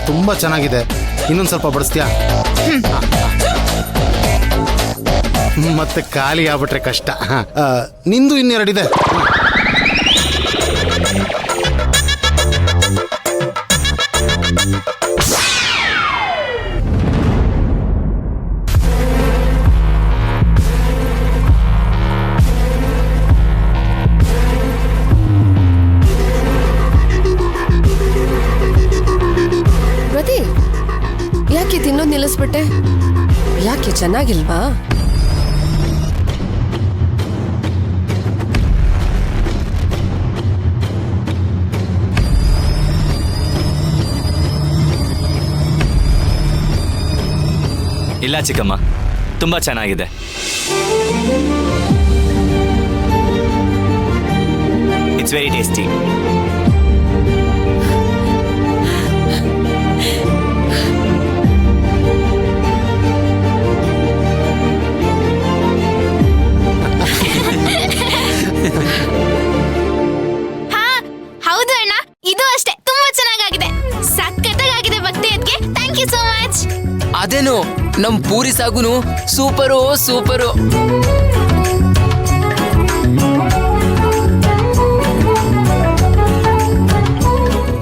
ತುಂಬಾ ಚೆನ್ನಾಗಿದೆ. ಇನ್ನೊಂದು ಸ್ವಲ್ಪ ಬಡಿಸ್ತೀಯಾ? ಮತ್ತೆ ಖಾಲಿ ಆಗ್ಬಿಟ್ರೆ ಕಷ್ಟ. ನಿಂದು ಇನ್ನೆರಡಿದೆ. ಯಾಕೆ ತಿನ್ನೋದು ನಿಲ್ಲಿಸ್ಬಿಟ್ಟೆ? ಯಾಕೆ ಚೆನ್ನಾಗಿಲ್ವಾ? ಇಲ್ಲ ಚಿಕ್ಕಮ್ಮ, ತುಂಬಾ ಚೆನ್ನಾಗಿದೆ. It's very tasty. ಹೌದು ಅಣ್ಣ, ಇದು ಅಷ್ಟೇ ತುಂಬಾ ಚೆನ್ನಾಗಿದೆ. ಸಖತ್ತಾಗಿದೆ ಭಕ್ತಿ ಅದ್ಕೆ. Thank you so much. ಅದೇನು ನಮ್ ಪೂರಿ ಸಾಗುನು ಸೂಪರು ಸೂಪರು.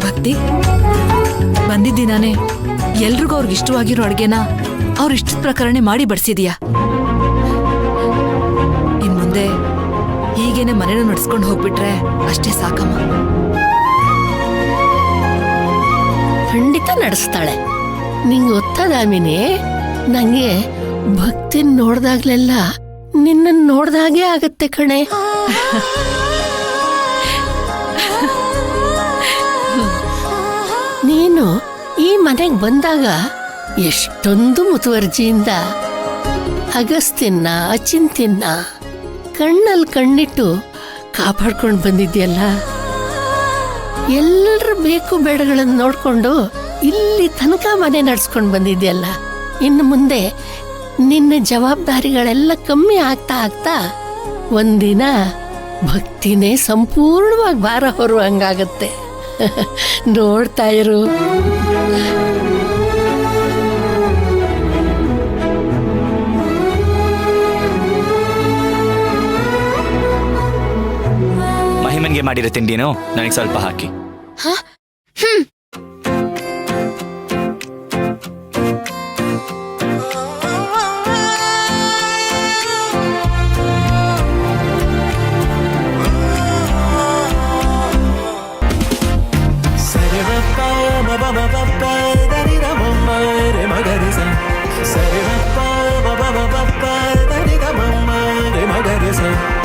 ಭಕ್ತಿ, ಬಂದಿದ್ದೀನಾನೆ ಎಲ್ರಿಗೂ ಅವ್ರಿಗೆ ಇಷ್ಟವಾಗಿರೋ ಅಡ್ಗೆನ ಅವ್ರ ಇಷ್ಟದ ಪ್ರಕಾರನೇ ಮಾಡಿ ಬಡಿಸಿದೀಯಾ. ಇನ್ ಮುಂದೆ ಹೀಗೇನೆ ಮನೇನ ನಡ್ಸ್ಕೊಂಡು ಹೋಗ್ಬಿಟ್ರೆ ಅಷ್ಟೇ ಸಾಕಮ್ಮ. ಖಂಡಿತ ನಡೆಸ್ತಾಳೆ. ನಿಂಗೆ ಗೊತ್ತದಾಮಿನಿ, ನಂಗೆ ಭಕ್ತಿ ನೋಡ್ದಾಗ್ಲೆಲ್ಲ ನಿನ್ನ ನೋಡ್ದಾಗೆ ಆಗತ್ತೆ ಕಣೆ. ನೀನು ಈ ಮನೆಗೆ ಬಂದಾಗ ಎಷ್ಟೊಂದು ಮುತುವರ್ಜಿಯಿಂದ ಅಗಸ್ತಿನ್ನ ಅಚಿಂತಿನ್ನ ಕಣ್ಣಲ್ಲಿ ಕಣ್ಣಿಟ್ಟು ಕಾಪಾಡ್ಕೊಂಡು ಬಂದಿದ್ಯಲ್ಲ. ಎಲ್ಲರ ಬೇಕು ಬೇಡಗಳನ್ನು ನೋಡ್ಕೊಂಡು ಇಲ್ಲಿ ತನಕ ಮನೆ ನಡ್ಸ್ಕೊಂಡು ಬಂದಿದ್ಯಲ್ಲ. ಇನ್ನು ಮುಂದೆ ನಿನ್ನ ಜವಾಬ್ದಾರಿಗಳೆಲ್ಲ ಕಮ್ಮಿ ಆಗ್ತಾ ಆಗ್ತಾ ಒಂದಿನ ಭಕ್ತಿನೇ ಸಂಪೂರ್ಣವಾಗಿ ಭಾರ ಹೊರುವಂಗಾಗತ್ತೆ. ನೋಡ್ತಾ ಇರು. ಮಹಿಮನ್ಗೆ ಮಾಡಿರೋ ತಿಂಡಿನೂ ನನಗೆ ಸ್ವಲ್ಪ ಹಾಕಿ. Sa